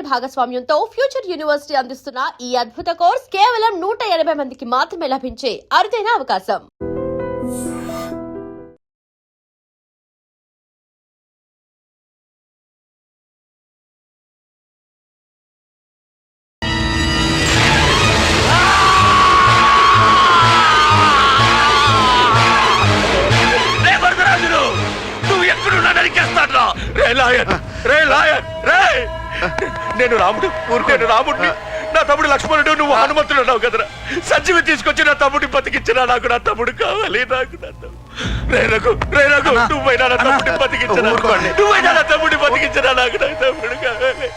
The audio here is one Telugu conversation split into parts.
డిజిటల్ భాగస్వామ్యంతో ఫ్యూచర్ యూనివర్సిటీ అందిస్తున్న ఈ అద్భుత కోర్స్ కేవలం 180 మందికి మాత్రమే లభించే అరుదైన అవకాశం. నేను రాముడిని, నా తమ్ముడు లక్ష్మణుడు, నువ్వు హనుమంతుడు అన్నావు కదరా. సంజీవి తీసుకొచ్చి నా తమ్ముడిని బతికించినా, నాకు నా తమ్ముడు కావాలి. నువ్వైనా నా తమ్ముడిని బతికించినా, నా తమ్ముడు కావాలి.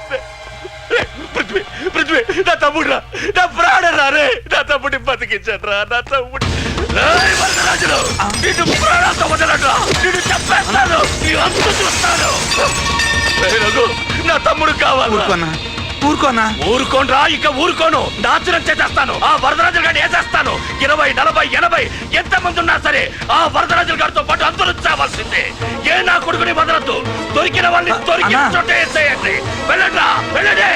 పృథ్వీ నా తమ్ముడు రా, నా ప్రాణరా రే, నా తమ్ముడిని బతికించరా, నా తమ్ముడు. నిన్ను ప్రాణాలతో వదలరా, నిన్ను చెప్పేస్తాను, నీ అంతు చూస్తాను. నా తమ్ముడు కావాలి. ఊరుకోనరా, ఇక ఊరుకోను. నాశనం చేసేస్తాను. ఆ వరదరాజుల గారిని వేసేస్తాను. 20, 40, 80 ఎంతమంది ఉన్నా సరే ఆ వరదరాజుల గారితో పాటు అందరూ చావాల్సిందే. ఏ నా కొడుకుని వదలద్దు. దొరికిన వాళ్ళని దొరికిన చోట వేసేయండి. వెళ్ళండి, వెళ్ళండి.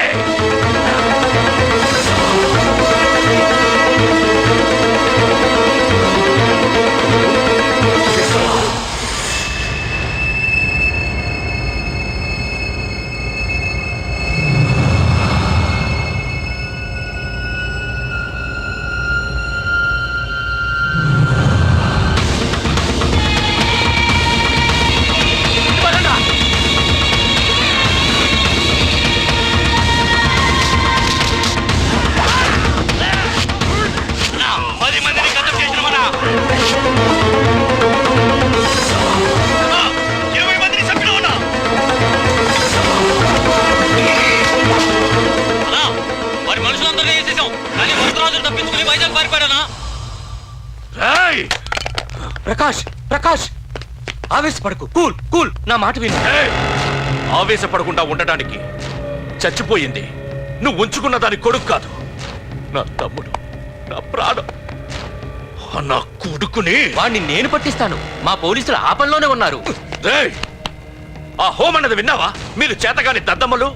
ప్రకాష్ ఆవేశపడకు. కూల్ నా మాట విను. ఆవేశపడకుండా ఉండటానికి చచ్చిపోయింది నువ్వు ఉంచుకున్న దాని కొడుకు కాదు, నా తమ్ముడు, నా ప్రాణం. నా కొడుకుని వాడిని నేను పట్టిస్తాను. మా పోలీసులు ఆ పనిలోనే ఉన్నారు. ఆ హోమ్ అన్నది విన్నావా? మీరు చేతగాని దద్దమ్మలు.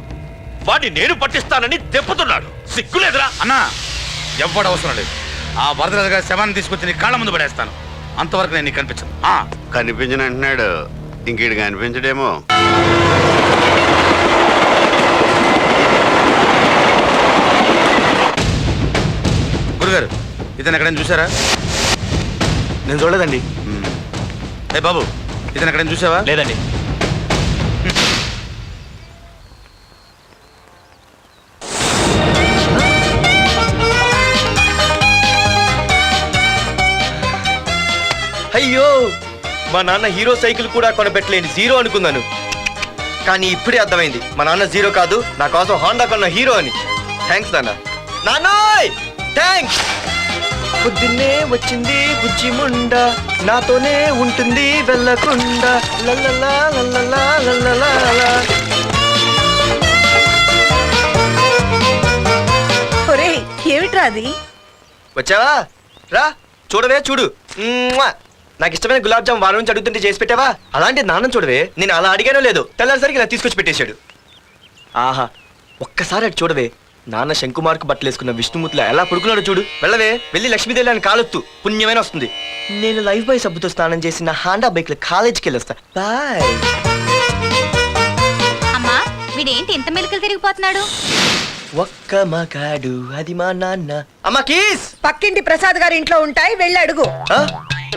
వాడిని నేను పట్టిస్తానని దెప్పుతున్నాడు. సిగ్గులేదురా? అన్నా, ఎవ్వడు అవసరం లేదు. ఆ వరదరాజు గారి శవాన్ని తీసుకొచ్చి నీ కాళ్ళ ముందు పడేస్తాను. అంతవరకు నేను నీకు కనిపించను. కనిపించను అంటున్నాడు, ఇంకేడు కనిపించడేమో. గురుగారు, ఇతను ఎక్కడైనా చూసారా? నేను చూడలేదండి. ఏ బాబు, ఇతను ఎక్కడైనా చూసావా? లేదండి. అయ్యో, మా నాన్న హీరో సైకిల్ కూడా కొనపెట్టలేని జీరో అనుకున్నాను. కానీ ఇప్పుడే అర్థమైంది, మా నాన్న జీరో కాదు, నా కోసం హోండా కొన్న హీరో అని. థ్యాంక్స్ నాన్న. నాన్నోయ్ థ్యాంక్స్. పొద్దున్నే వచ్చింది బుజ్జి ముండ, నాతోనే ఉంటుంది వెళ్ళకుండా. లల్లలా లల్లలా లల్లలా. ఒరేయ్, ఏమిట్రా అది? వచ్చావా? రా చూడవే, చూడు. నాకు ఇష్టమైన గులాబ్ జామ్ వారం నుంచి అడుగుతుంటే చేసి పెట్టావా? అలాంటి నాన్న చూడవే, నేను అలా అడిగానో లేదో తెల్లారిసరికి ఇలా తీసుకొచ్చి పెట్టేశాడు. ఆహా, ఒక్కసారి అటు చూడవే. నాన్న శంకుమార్కు బట్టలు వేసుకున్న విష్ణుమూర్తిలా ఎలా పడుకున్నాడో చూడు. వెళ్ళవే, వెళ్ళి లక్ష్మీదేవి అని కాలొత్తు, పుణ్యమైన వస్తుంది. నేను లైఫ్ బాయ్ సబ్బుతో స్నానం చేసి నా హాండా బైక్ లో కాలేజీకి వెళ్ళొస్తా. బాయ్. అమ్మా, వీడేంటి ఇంత మెలికలు తిరిగిపోతున్నాడు? ఒక్క మగాడు అది మా నాన్న. అమ్మా కీస్ పక్కింటి ప్రసాద్ గారి ఇంట్లో ఉంటాయి, వెళ్ళి అడుగు.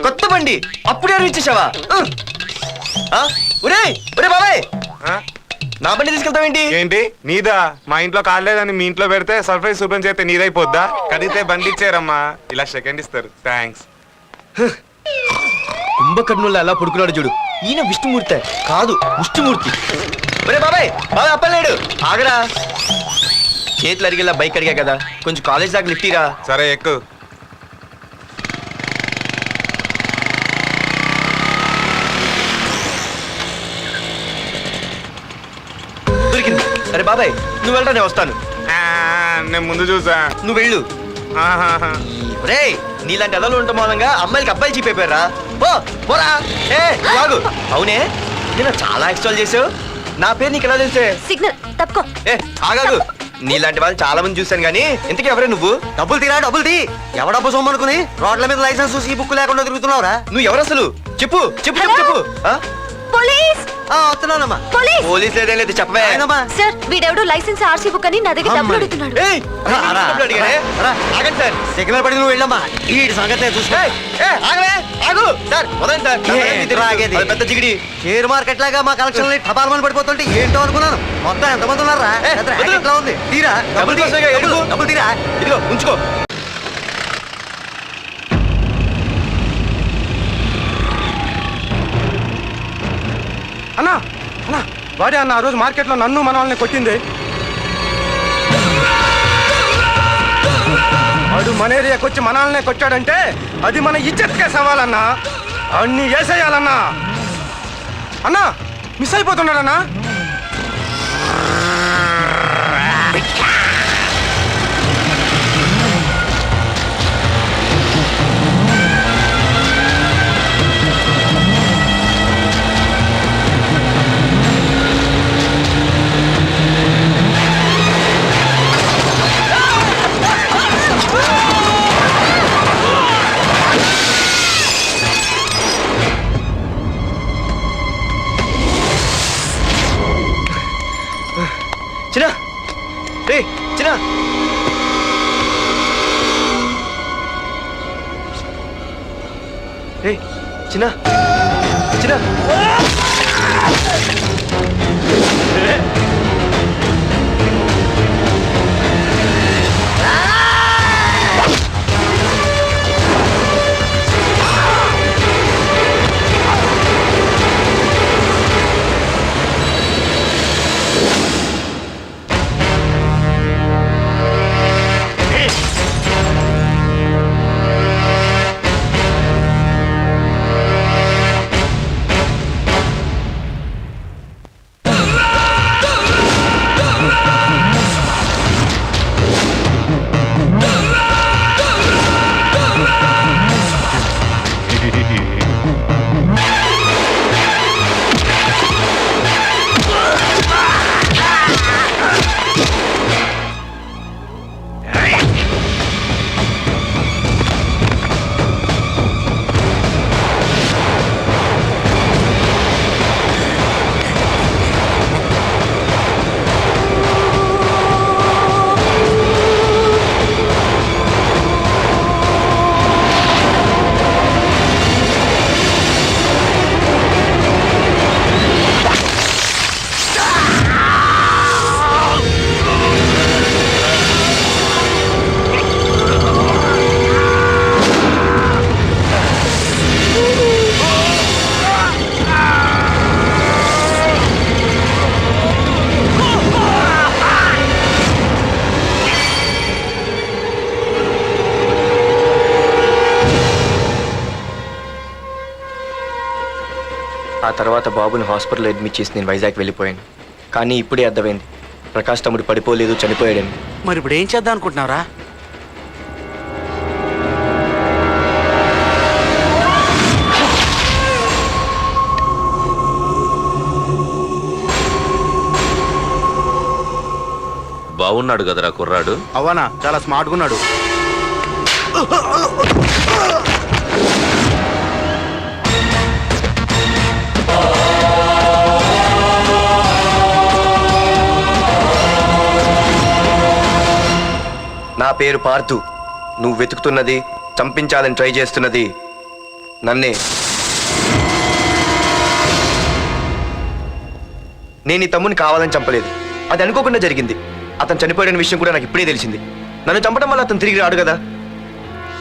కొత్త బండి అప్పుడే ఇచ్చేసావా? ఒరే బాబాయ్, నా బండి తీసుకెళ్తావేంటి? ఏంటి నీదా? మా ఇంట్లో కాలేదని మీ ఇంట్లో పెడితే సర్ప్రైజ్ శుభ్రం చేస్తే నీదైపోద్దా? కడిగితే బండి ఇచ్చారమ్మా, ఇలా సెకండ్ ఇస్తారు. థ్యాంక్స్. కుంభకర్ణుల్లో ఎలా పడుకున్నాడు చూడు. ఈయన విష్ణుమూర్తి కాదు, విష్ణుమూర్తి. ఒరే బాబాయ్, బాబాయ్ అప్పలేడు, ఆగరా. చేతులు అడిగేలా బైక్ అడిగా కదా, కొంచెం కాలేజ్ దాకా లిఫ్ట్ ఇరా. సరే ఎక్కు. దొరికింది. అరే బాబాయ్, నువ్వు వెళ్ళరా, నేను వస్తాను. నేను ముందు చూసా. నువ్వు వెళ్ళు. రే, నీలాంటి అదలు ఉండటం మూలంగా అమ్మాయిలకి అబ్బాయిలు చీపైపోయారా? పోరా. ఏ బాగు. అవునే, నేను చాలా ఎక్స్ట్రాల్ చేసావు. నా పేరు నీకు ఎలా తెలిసే? సిగ్నల్ తప్పుకో. ఏ ఆగాగు. నీలాంటి వాళ్ళు చాలా మంది చూశాను కానీ ఇంతకీ ఎవరే నువ్వు? డబ్బులు తీరా డబ్బులు తీ. ఎవడబ్బు సొమ్మనుకుని రోడ్ల మీద లైసెన్స్ చూసి బుక్ లేకుండా తిరుగుతున్నావురా? నువ్వు ఎవరు అసలు? చెప్పు చెప్పు చెప్పు చెప్పు. ఆ? పోలీస్ వస్తున్నానమ్మా. పోలీస్. పోలీస్ లేదేం లేదు చెప్పవే. ఆయనమ్మా. సార్ వీడెవడో లైసెన్స్ ఆర్సీ బుక్ అని నా దగ్గర డబ్బులు అడుగుతున్నాడు. ఏయ్, రా, రా, డబ్బులు అడిగాడే? రా. ఆగండి సార్. సిగ్నల్ పడి నువ్వు వెళ్ళమ్మా. ఈ సంగతి చూసుకో. ఏయ్, ఏ, ఆగవే, ఆగు. సార్ వదండి సార్. ఏంటి ఆగేది? అది పెద్ద జిగిడి. షేర్ మార్కెట్ లాగా మా కలెక్షన్ టపాల్మని పడిపోతుంటే ఏంటో అనుకున్నాను. మొత్తం ఎంతమంది ఉన్నారా? ఏ, పెద్ద వద్దు. racket లా ఉంది. తీరా డబ్బులు తీ. కోసమేగా ఎడుగు. డబ్బులు తీరా. ఇదిగో ఉంచుకో. అన్నా అన్నా వాడే అన్న ఆ రోజు మార్కెట్లో నన్ను మన వాళ్ళని కొట్టింది. వాడు మన ఏరియాకి వచ్చి మన వాళ్ళనే కొట్టాడంటే అది మన ఇజ్జత్కే సవాలన్నా. అన్ని వేసేయాలన్నా. అన్నా మిస్ అయిపోతున్నాడన్నా. చిన్న రే చిన్న. రే చిన్న చిన్న. ఆ తర్వాత బాబుని హాస్పిటల్లో అడ్మిట్ చేసి నేను వైజాగ్ వెళ్ళిపోయాను. కానీ ఇప్పుడే అర్థమైంది ప్రకాష్ తమ్ముడు పడిపోలేదు, చనిపోయాడని. మరి ఇప్పుడు ఏం చేద్దాం అనుకుంటున్నారా? బాగున్నాడు కదరా కుర్రాడు. అవనా చాలా స్మార్ట్గా ఉన్నాడు. నా పేరు పార్థు. నువ్వు వెతుకుతున్నది, చంపించాలని ట్రై చేస్తున్నది నన్నే. నేను ఈ తమ్ముని కావాలని చంపలేదు, అది అనుకోకుండా జరిగింది. అతను చనిపోయిన విషయం కూడా నాకు ఇప్పుడే తెలిసింది. నన్ను చంపడం వల్ల అతను తిరిగి రాడు కదా.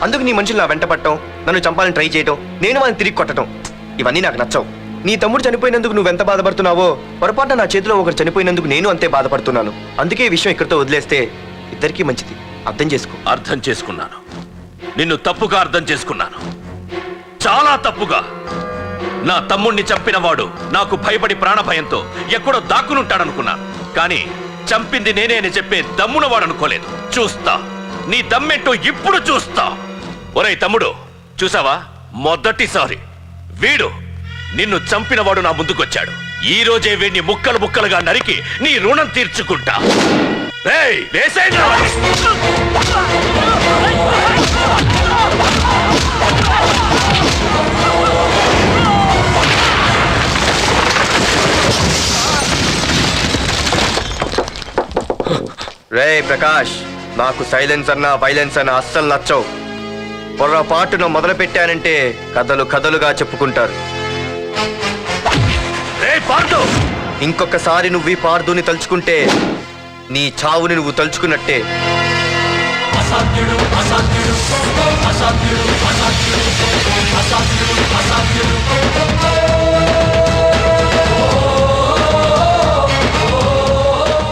అందుకు నీ మనుషులు నా వెంట పట్టడం, నన్ను చంపాలని ట్రై చేయటం, నేను వాళ్ళని తిరిగి కొట్టడం, ఇవన్నీ నాకు నచ్చవు. నీ తమ్ముడు చనిపోయినందుకు నువ్వెంత బాధపడుతున్నావో పొరపాటున నా చేతిలో ఒకరు చనిపోయినందుకు నేను అంతే బాధపడుతున్నాను. అందుకే ఈ విషయం ఇక్కడితో వదిలేస్తే ఇద్దరికీ మంచిది. అర్థం చేసుకో. అర్థం చేసుకున్నాను. నిన్ను తప్పుగా అర్థం చేసుకున్నాను, చాలా తప్పుగా. నా తమ్ముణ్ణి చంపినవాడు నాకు భయపడి ప్రాణభయంతో ఎక్కడో దాక్కునుంటాడనుకున్నాను. కానీ చంపింది నేనే అని చెప్పే దమ్మునవాడు అనుకోలేదు. చూస్తా నీ దమ్మెంటో ఇప్పుడు చూస్తా. ఒరేయ్ తమ్ముడు, చూసావా, మొదటిసారి వీడు నిన్ను చంపినవాడు నా ముందుకొచ్చాడు. ఈ రోజే వీడిని ముక్కలు ముక్కలుగా నరికి నీ రుణం తీర్చుకుంటా. రేయ్, వేసేయండి రా వాడిని. రే ప్రకాష్, నాకు సైలెన్స్ అన్నా వైలెన్స్ అన్నా అస్సలు నచ్చవు. పొరపాటున మొదలు పెట్టానంటే కథలు కథలుగా చెప్పుకుంటారు. రేయ్ పార్దు, ఇంకొకసారి నువ్వు ఈ పార్దుని తలుచుకుంటే నీ చావుని నువ్వు తలుచుకున్నట్టే.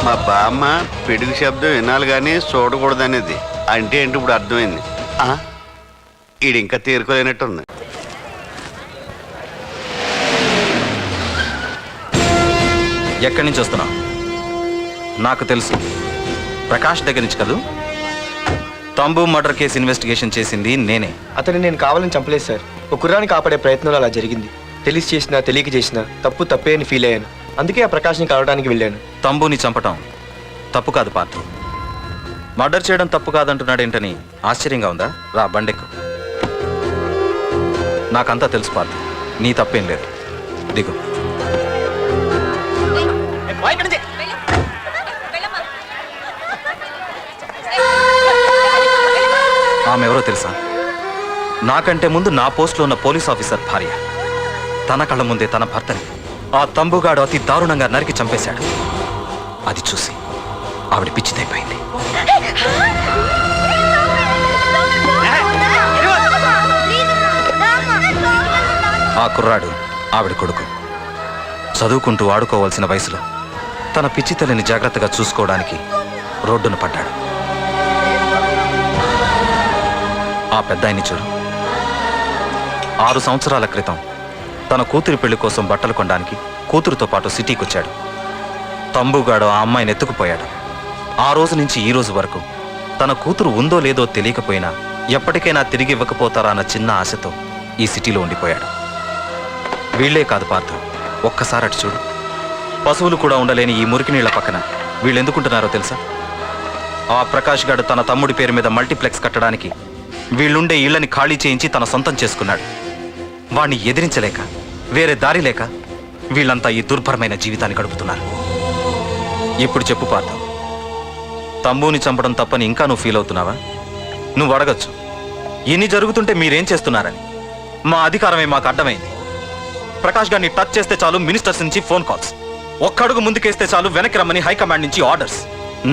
మా బామ్మ పిడుగు శబ్దం వినాలి కానీ చూడకూడదనేది. అంటే ఏంటి ఇప్పుడు అర్థమైంది. ఈడు ఇంకా తీరుకోలేనట్టుంది. ఎక్కడి నుంచి వస్తున్నావు? నాకు తెలుసు, ప్రకాష్ దగ్గర నుంచి కదూ. తంబు మర్డర్ కేసు ఇన్వెస్టిగేషన్ చేసింది నేనే. అతన్ని నేను కావాలని చంపలేదు సార్. ఒక కుర్రాన్ని కాపాడే ప్రయత్నంలో అలా జరిగింది. తెలిసి చేసినా తెలియక చేసినా తప్పు తప్పే అని ఫీల్ అయ్యాను. అందుకే ఆ ప్రకాష్ని కలవడానికి వెళ్ళాను. తంబుని చంపటం తప్పు కాదు పార్థు. మర్డర్ చేయడం తప్పు కాదంటున్నాడేంటని ఆశ్చర్యంగా ఉందా? రా, బండెక్కు. నాకంతా తెలుసు పార్థు, నీ తప్పేం లేదు. దిగు. ఆమె ఎవరో తెలుసా? నాకంటే ముందు నా పోస్ట్లో ఉన్న పోలీస్ ఆఫీసర్ భార్య. తన కళ్ళ ముందే తన భర్తని ఆ తంబుగాడు అతి దారుణంగా నరికి చంపేశాడు. అది చూసి ఆవిడ పిచ్చిదైపోయింది. ఆ కుర్రాడు ఆవిడ కొడుకు. చదువుకుంటూ ఆడుకోవాల్సిన వయసులో తన పిచ్చి తల్లిని జాగ్రత్తగా చూసుకోవడానికి రోడ్డున పడ్డాడు. ఆ పెద్దాయన్ని చూడు. 6 సంవత్సరాల క్రితం తన కూతురి పెళ్లి కోసం బట్టలు కొనడానికి కూతురుతో పాటు సిటీకి వచ్చాడు. తంబుగాడు ఆ అమ్మాయిని ఎత్తుకుపోయాడు. ఆ రోజు నుంచి ఈ రోజు వరకు తన కూతురు ఉందో లేదో తెలియకపోయినా ఎప్పటికైనా తిరిగి ఇవ్వకపోతారా అన్న చిన్న ఆశతో ఈ సిటీలో ఉండిపోయాడు. వీళ్లే కాదు పార్థ, ఒక్కసారి అటు చూడు. పశువులు కూడా ఉండలేని ఈ మురికి నీళ్ల పక్కన వీళ్ళు ఎందుకుంటున్నారో తెలుసా? ఆ ప్రకాష్ గాడు తన తమ్ముడి పేరు మీద మల్టీప్లెక్స్ కట్టడానికి వీళ్ళుండే ఇళ్లని ఖాళీ చేయించి తన సొంతం చేసుకున్నాడు. వాణ్ణి ఎదిరించలేక, వేరే దారి లేక వీళ్ళంతా ఈ దుర్భరమైన జీవితాన్ని గడుపుతున్నారు. ఇప్పుడు చెప్పు పార్థ, తంబుని చంపడం తప్పని ఇంకా నువ్వు ఫీల్ అవుతున్నావా? నువ్వు అడగచ్చు, ఇన్ని జరుగుతుంటే మీరేం చేస్తున్నారని. మా అధికారమే మాకు అడ్డమైంది. ప్రకాష్ గారిని టచ్ చేస్తే చాలు మినిస్టర్స్ నుంచి ఫోన్ కాల్స్, ఒక్కడుగు ముందుకేస్తే చాలు వెనక్కి రమ్మని హైకమాండ్ నుంచి ఆర్డర్స్.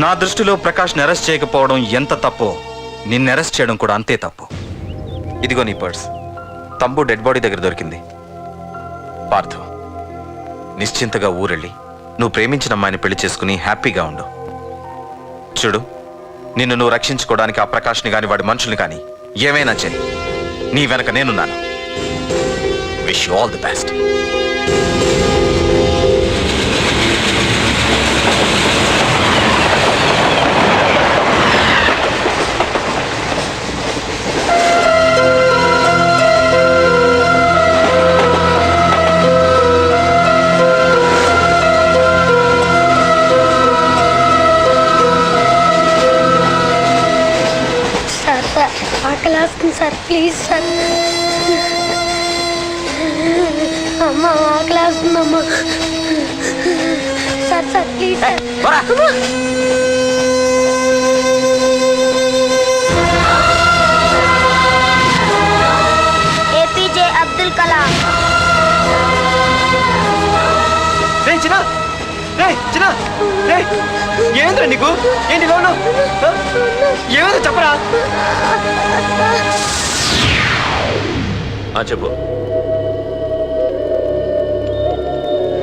నా దృష్టిలో ప్రకాష్ని అరెస్ట్ చేయకపోవడం ఎంత తప్పో నిన్ను అరెస్ట్ చేయడం కూడా అంతే తప్పు. ఇదిగో నీ పర్స్. తంబు డెడ్ బాడీ దగ్గర దొరికింది. పార్థు, నిశ్చింతగా ఊరెళ్ళి నువ్వు ప్రేమించిన అమ్మాయిని పెళ్లి చేసుకుని హ్యాపీగా ఉండు. చూడు, నిన్ను నువ్వు రక్షించుకోవడానికి ఆ ప్రకాష్ని కాని వాడి మనుషుల్ని కానీ ఏమైనా చేయి. నీ వెనక నేనున్నాను. Wish you all the best. ఆకలేస్తుంది సార్, ప్లీజ్ సార్. అమ్మ ఆకలేస్తుందమ్మా. Sir sir please sir. APJ Abdul Kalam. ఏంద్రా నీకు? ఏంటి లోను? ఏమైనా చెప్పరా? చెప్పు.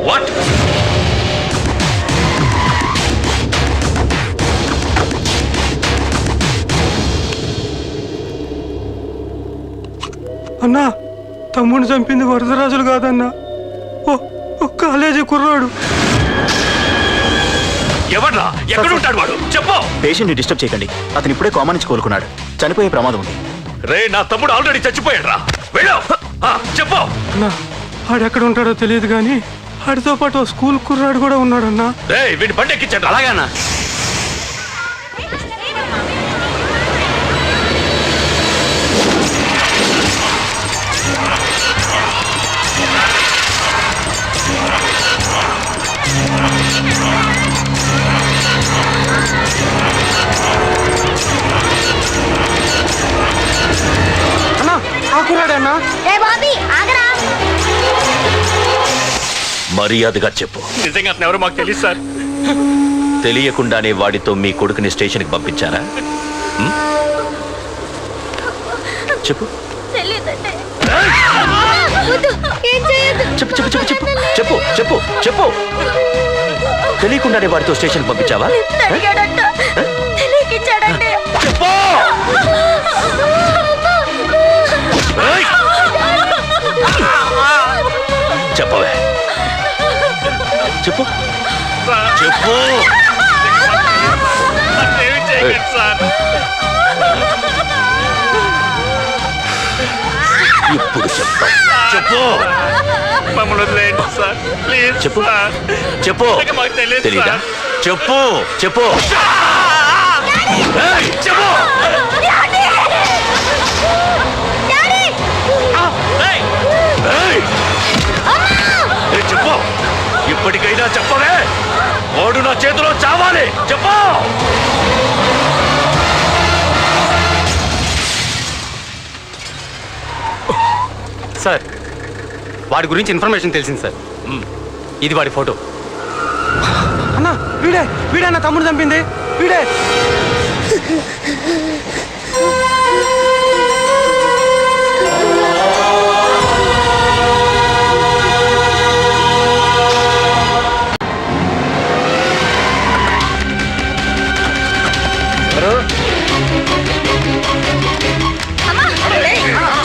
వాట్? అన్నా, తమ్ముడిని చంపింది వరదరాజులు కాదన్నా, ఓ కాలేజీ కుర్రాడు. ఎవడ్రా? ఎక్కడుంటాడు వాడు? చెప్పు. పేషెంట్ని డిస్టర్బ్ చేయకండి. అతను ఇప్పుడే కోమా నుంచి కోలుకున్నాడు. చనిపోయే ప్రమాదం ఉంది. రే, నా తమ్ముడు ఆల్రెడీ చచ్చిపోయాడు రా. వెళ్ళు. చెప్పు. అన్నా, ఆడెక్కడ ఉంటాడో తెలియదు కానీ వాడితో పాటు ఓ స్కూల్ కుర్రాడు కూడా ఉన్నాడన్నా. రేయ్ వీడి బండి ఎక్కించండి. అలాగేనా? అన్నా ఆ కుర్రాడన్నా. ఏ బాబీ ఆగరా. మర్యాదగా చెప్పు. నిజంగా అతను ఎవరో మాకు తెలియదు సార్. తెలియకుండానే వాడితో మీ కొడుకుని స్టేషన్కి పంపించారా? ఉం? చెప్పు తెలియదంటే ఏం చేయొద్దు. చెప్పు చెప్పు చెప్పు చెప్పు చెప్పు చెప్పు చెప్పు. తెలియకుండానే వాడితో స్టేషన్కి పంపించావా? అడిగాడంట, తెలియకిచ్చాడంటే. చెప్పు. ఏయ్! చెప్పవే చెప్పు చెప్పు. ఇప్పుడు చెప్తా. చెప్పు మమ్మల్ని వదిలేయండి సార్ ప్లీజ్. చెప్పు చెప్పు. మాకు తెలియదు తెలీదా? సార్. చెప్పు చెప్పు. ఏయ్, చెప్పు. ఏయ్! ఏయ్, చెప్పు. ఇప్పటికైనా చెప్పవే. వాడు నా చేతిలో చావాలి. చెప్పు. సార్ వాడి గురించి ఇన్ఫర్మేషన్ తెలిసింది సార్. ఇది వాడి ఫోటో. అన్నా వీడే నా తమ్ముడు చంపింది వీడే.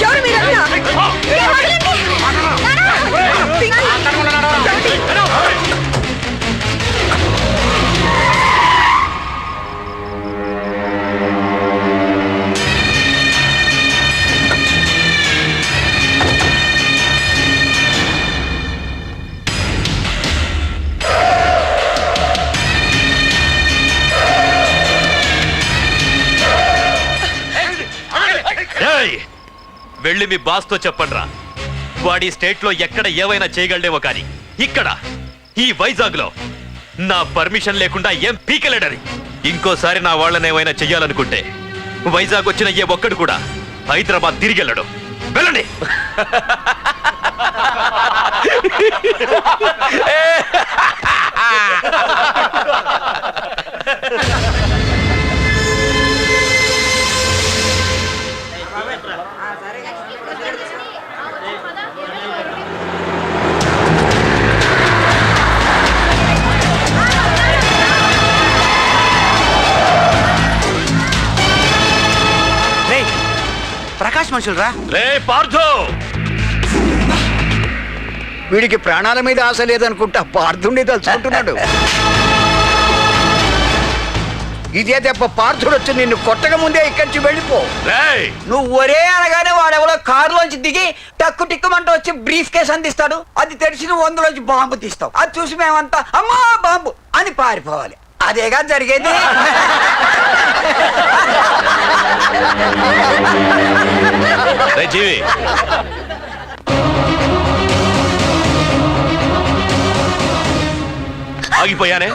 ఎవరు మీరంతా? ఏయ్, వెళ్ళి మీ బాస్ తో చెప్పండి రా. వాడి స్టేట్ లో ఎక్కడ ఏవైనా చేయగలడేమో కానీ ఇక్కడ ఈ వైజాగ్ లో నా పర్మిషన్ లేకుండా ఏం పీకలేడని. ఇంకోసారి నా వాళ్ళని ఏమైనా చెయ్యాలనుకుంటే వైజాగ్ వచ్చిన ఏ ఒక్కడు కూడా హైదరాబాద్ తిరిగి వెళ్ళడు. వెళ్ళండి. ప్రకాష్ మనుషులు రా. రే పార్థు, వీడికి ప్రాణాల మీద ఆశ లేదనుకుంటా పార్థుండి తలుచుకుంటున్నాడు. ఇదే దెబ్బ పార్థుడు వచ్చి నిన్ను కొట్టక ముందే ఇక్కడి నుంచి వెళ్ళిపో. రేయ్ నువ్వు ఒరే అనగానే వాడెవడో కారులోంచి దిగి టక్కు టిక్కుమంటూ వచ్చి బ్రీఫ్ కేస్ అందిస్తాడు. అది తెరిచి నువ్వు అందులోంచి బాంబు తీస్తావు. అది చూసి మేమంతా అమ్మా బాంబు అని పారిపోవాలి. అదేగా జరిగేది. రే జీవి, ఆగిపోయానే.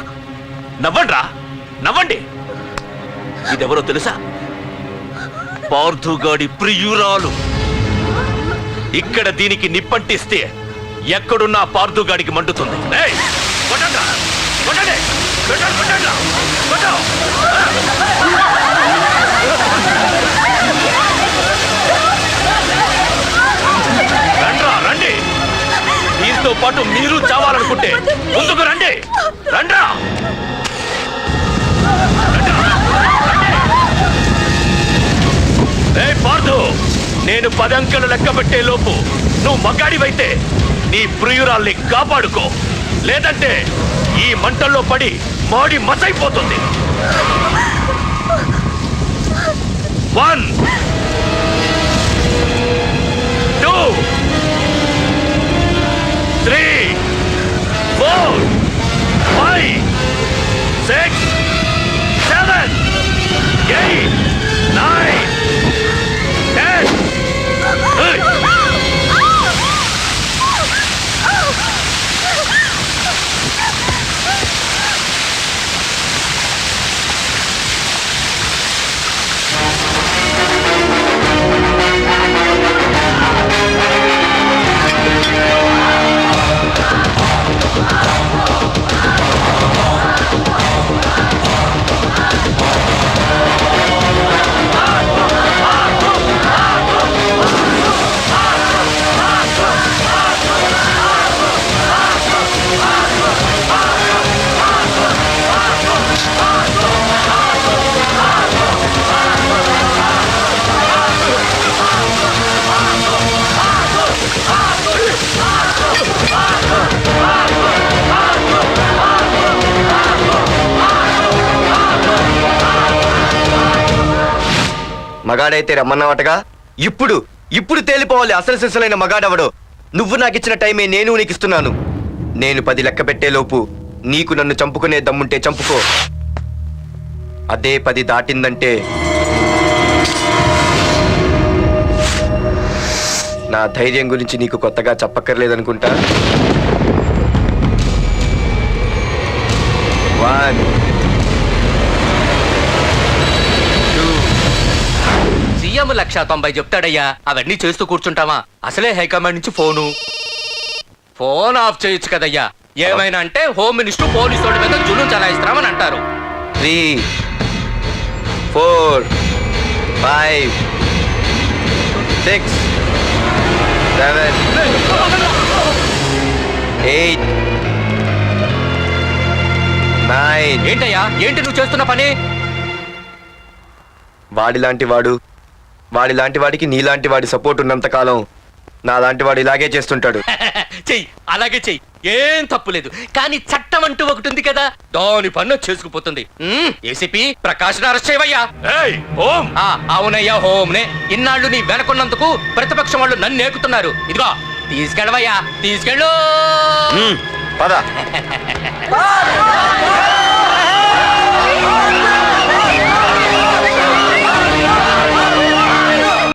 నవ్వండి రా, నవ్వండి. ఇదెవరో తెలుసా? పార్థుగాడి ప్రియురాలు. ఇక్కడ దీనికి నిప్పంటిస్తే ఎక్కడున్న పార్థుగాడికి మండుతుంది. ఏయ్, కొట్టండ్రా, కొట్టండి, కొట్టండి, కొట్టండ్రా, కొట్టు. రండ్రా, రండి. దీంతో పాటు మీరు చావాలనుకుంటే ముందుకు రండి. రండ్రా. ఏయ్ పార్థు, నేను 10 అంకెలు లెక్క పెట్టే లోపు నువ్వు మగాడివైతే నీ ప్రియురాల్ని కాపాడుకో. లేదంటే ఈ మంటల్లో పడి మాడి మసైపోతుంది. 1 2 3 మగాడైతే రమ్మన్నావటగా. ఇప్పుడు తేలిపోవాలి అసలు సిసలైన మగాడవడో. నువ్వు నాకు ఇచ్చిన టైమే నేను నీకు ఇస్తున్నాను. నేను 10 లెక్క పెట్టేలోపు నీకు నన్ను చంపుకునే దమ్ముంటే చంపుకో. అదే 10 దాటిందంటే నా ధైర్యం గురించి నీకు కొత్తగా చెప్పక్కర్లేదనుకుంటా. 1 సీఎం 190 చెప్తాడయ్యా, అవన్నీ చేస్తూ కూర్చుంటావా? అసలే హైకమాండ్ నుంచి ఫోన్ ఆఫ్ చేయొచ్చు కదయ్యా. ఏమైనా అంటే హోమ్ మినిస్టర్ పోలీసు వాడి మీద జులుం చలాయిస్తామని అంటారు. 3 4 5 6 7 8 9. ఏంటయ్యా, ఏంటి నువ్వు చేస్తున్న పని? వాడిలాంటి వాడికి నీలాంటి వాడి సపోర్ట్ ఉన్నంత కాలం నాలాంటి వాడు ఇలాగే చేస్తుంటాడు. చెయ్యి, అలాగే చెయ్యి, ఏం తప్పులేదు. కానీ చట్టం అంటూ ఒకటి ఉంది కదా, దాని పన్ను చేసుకుపోతుంది. ఏసీపీ ప్రకాష్ అరెస్ట్ చేయవయ్యా. అవునయ్యా, హోమ్నే. ఇన్నాళ్ళు నీ వెనకున్నందుకు ప్రతిపక్షం వాళ్ళు నన్ను ఏకుతున్నారు. ఇదిగో తీసుకెళ్ళవయ్యా, తీసుకెళ్ళు. పద.